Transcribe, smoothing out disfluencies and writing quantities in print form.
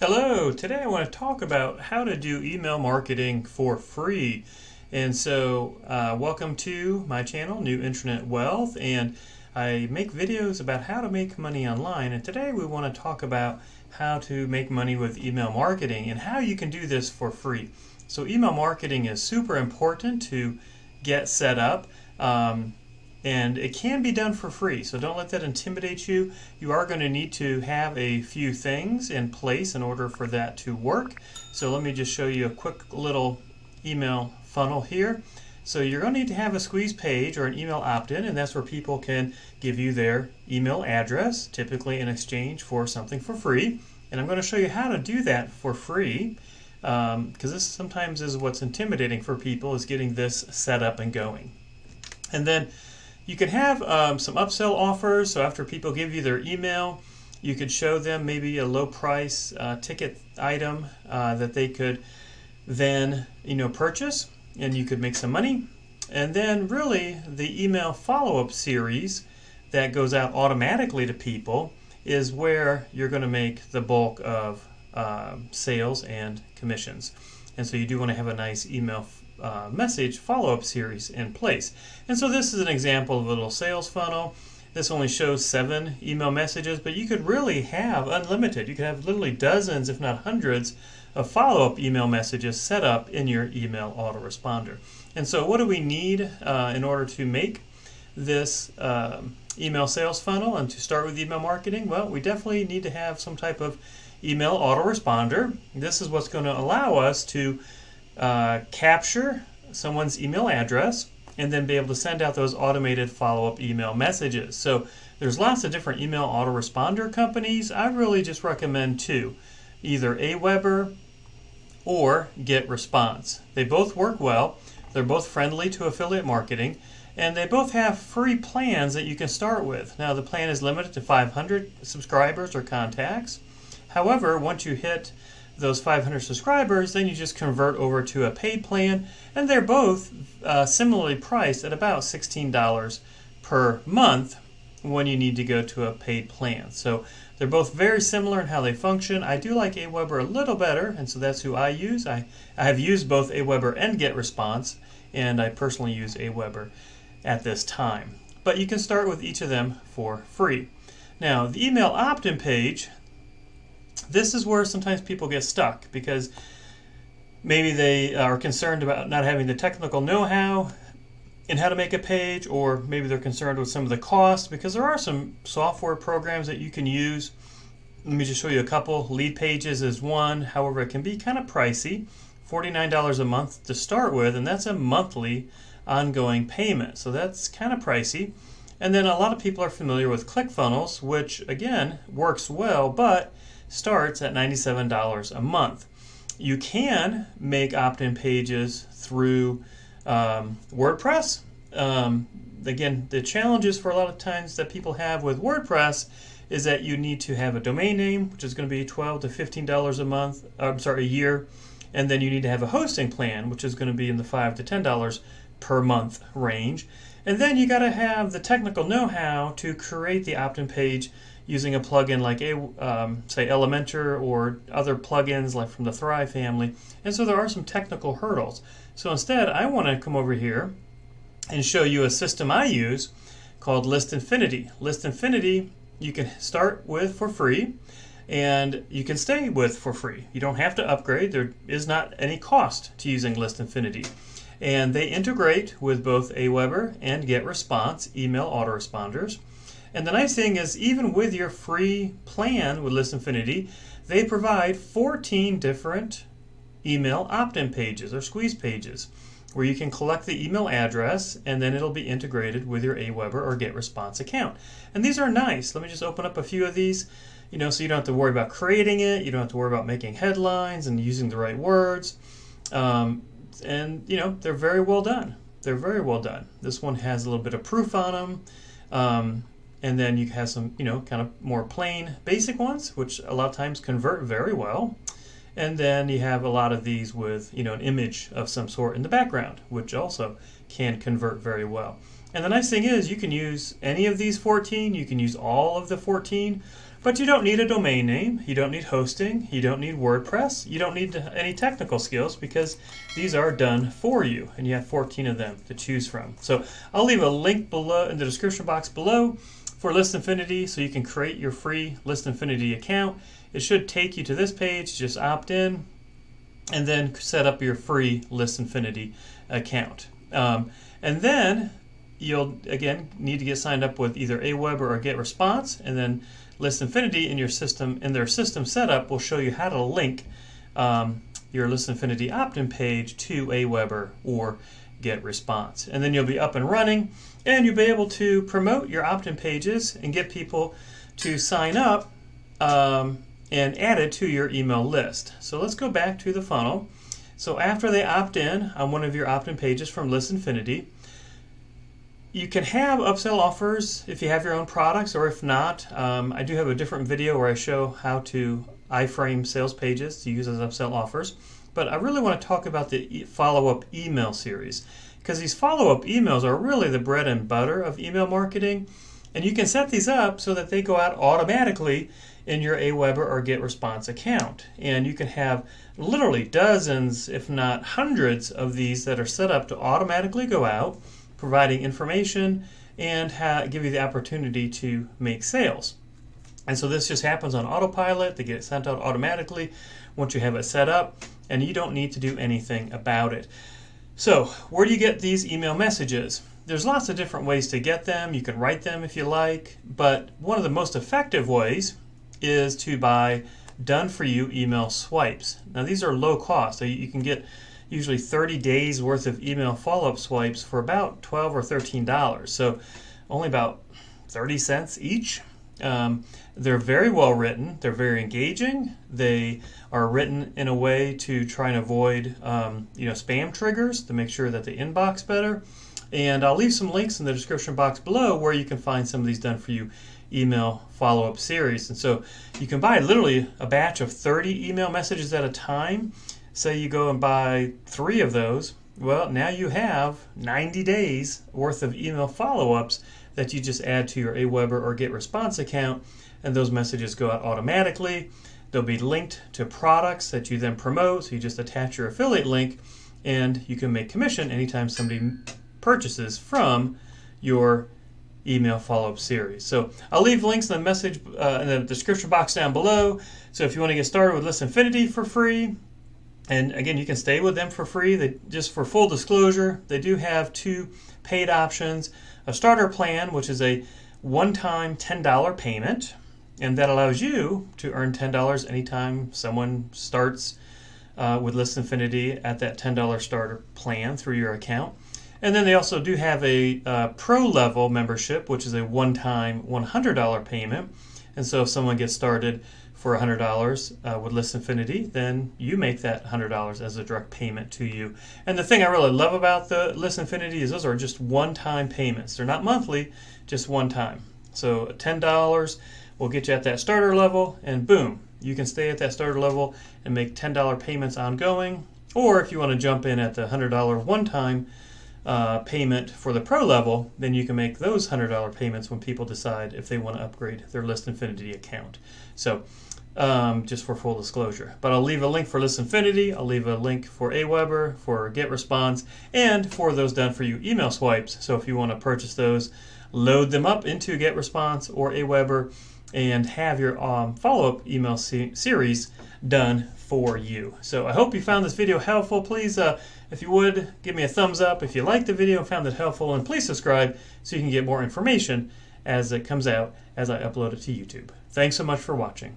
Hello, today I want to talk about how to do email marketing for free. Welcome to my channel, New Internet Wealth, and I make videos about how to make money online. And today we want to talk about how to make money with email marketing and how you can do this for free. So, email marketing is super important to get set up. And it can be done for free, so don't let that intimidate you. You are going to need to have a few things in place in order for that to work. So let me just show you a quick little email funnel here. So you're going to need to have a squeeze page or an email opt-in, and that's where people can give you their email address, typically in exchange for something for free. And I'm going to show you how to do that for free, because this sometimes is what's intimidating for people, is getting this set up and going. And then you can have some upsell offers. So after people give you their email, you could show them maybe a low price ticket item that they could then purchase, and you could make some money. And then really the email follow-up series that goes out automatically to people is where you're going to make the bulk of sales and commissions. And so you do want to have a nice email message follow-up series in place. And so this is an example of a little sales funnel. This only shows 7 email messages, but you could really have unlimited. You could have literally dozens, if not hundreds, of follow-up email messages set up in your email autoresponder. And so what do we need in order to make this email sales funnel and to start with email marketing? Well, we definitely need to have some type of email autoresponder. This is what's going to allow us to capture someone's email address and then be able to send out those automated follow-up email messages. So there's lots of different email autoresponder companies. I really just recommend 2, either Aweber or GetResponse. They both work well. They're both friendly to affiliate marketing, and they both have free plans that you can start with. Now the plan is limited to 500 subscribers or contacts. However, once you hit those 500 subscribers, then you just convert over to a paid plan, and they're both similarly priced at about $16 per month when you need to go to a paid plan. So they're both very similar in how they function. I do like Aweber a little better, and so that's who I use. I have used both Aweber and GetResponse, and I personally use Aweber at this time. But you can start with each of them for free. Now, the email opt-in page, this is where sometimes people get stuck because maybe they are concerned about not having the technical know-how in how to make a page, or maybe they're concerned with some of the costs, because there are some software programs that you can use. Let me just show you a couple. Leadpages is one. However, it can be kind of pricey, $49 a month to start with, and that's a monthly ongoing payment. So that's kind of pricey. And then a lot of people are familiar with ClickFunnels, which again works well, but starts at $97 a month. You can make opt-in pages through WordPress. Again, the challenges for a lot of times that people have with WordPress is that you need to have a domain name, which is going to be $12 to $15 a year, and then you need to have a hosting plan, which is going to be in the $5 to $10 per month range. And then you got to have the technical know-how to create the opt-in page using a plugin like say Elementor or other plugins like from the Thrive family. And so there are some technical hurdles. So instead, I want to come over here and show you a system I use called List Infinity. List Infinity you can start with for free, and you can stay with for free. You don't have to upgrade. There is not any cost to using List Infinity. And they integrate with both Aweber and GetResponse email autoresponders. And the nice thing is, even with your free plan with List Infinity, they provide 14 different email opt-in pages or squeeze pages where you can collect the email address, and then it'll be integrated with your Aweber or GetResponse account. And these are nice. Let me just open up a few of these, so you don't have to worry about creating it. You don't have to worry about making headlines and using the right words. And they're very well done. They're very well done. This one has a little bit of proof on them. And then you have some, kind of more plain basic ones, which a lot of times convert very well. And then you have a lot of these with, an image of some sort in the background, which also can convert very well. And the nice thing is you can use any of these 14. You can use all of the 14, But you don't need a domain name, you don't need hosting, you don't need WordPress, you don't need any technical skills because these are done for you and you have 14 of them to choose from. So I'll leave a link below in the description box below for ListInfinity so you can create your free ListInfinity account. It should take you to this page, just opt in and then set up your free ListInfinity account. And then you'll again need to get signed up with either Aweber or GetResponse, and then ListInfinity in your system, in their system setup, will show you how to link your ListInfinity opt-in page to Aweber or GetResponse. And then you'll be up and running, and you'll be able to promote your opt-in pages and get people to sign up and add it to your email list. So let's go back to the funnel. So after they opt in on one of your opt-in pages from ListInfinity, you can have upsell offers if you have your own products, or if not, I do have a different video where I show how to iframe sales pages to use as upsell offers. But I really want to talk about the follow-up email series, because these follow-up emails are really the bread and butter of email marketing, and you can set these up so that they go out automatically in your Aweber or GetResponse account. And you can have literally dozens, if not hundreds, of these that are set up to automatically go out, providing information and give you the opportunity to make sales. And so this just happens on autopilot. They get sent out automatically once you have it set up, and you don't need to do anything about it. So where do you get these email messages? There's lots of different ways to get them. You can write them if you like, but one of the most effective ways is to buy done-for-you email swipes. Now these are low cost. So you can get usually 30 days worth of email follow-up swipes for about $12 or $13. So only about 30 cents each. They're very well written. They're very engaging. They are written in a way to try and avoid spam triggers to make sure that they inbox better. And I'll leave some links in the description box below where you can find some of these done-for-you email follow-up series. And so you can buy literally a batch of 30 email messages at a time. Say you go and buy 3 of those, well, now you have 90 days worth of email follow-ups that you just add to your Aweber or GetResponse account, and those messages go out automatically. They'll be linked to products that you then promote, so you just attach your affiliate link, and you can make commission anytime somebody purchases from your email follow-up series. So I'll leave links in the description box down below. So if you want to get started with ListInfinity for free, and again, you can stay with them for free. Just for full disclosure, they do have 2 paid options. A starter plan, which is a one-time $10 payment, and that allows you to earn $10 anytime someone starts with ListInfinity at that $10 starter plan through your account. And then they also do have a pro level membership, which is a one-time $100 payment. And so if someone gets started for $100 with ListInfinity, then you make that $100 as a direct payment to you. And the thing I really love about the ListInfinity is those are just one-time payments. They're not monthly, just one time. So $10 will get you at that starter level, and boom, you can stay at that starter level and make $10 payments ongoing. Or if you want to jump in at the $100 one-time payment for the pro level, then you can make those $100 payments when people decide if they want to upgrade their ListInfinity account. So just for full disclosure. But I'll leave a link for ListInfinity, I'll leave a link for Aweber, for GetResponse, and for those done-for-you email swipes. So if you want to purchase those, load them up into GetResponse or Aweber and have your follow-up email series done for you. So I hope you found this video helpful. Please, if you would, give me a thumbs up if you liked the video and found it helpful, and please subscribe so you can get more information as it comes out as I upload it to YouTube. Thanks so much for watching.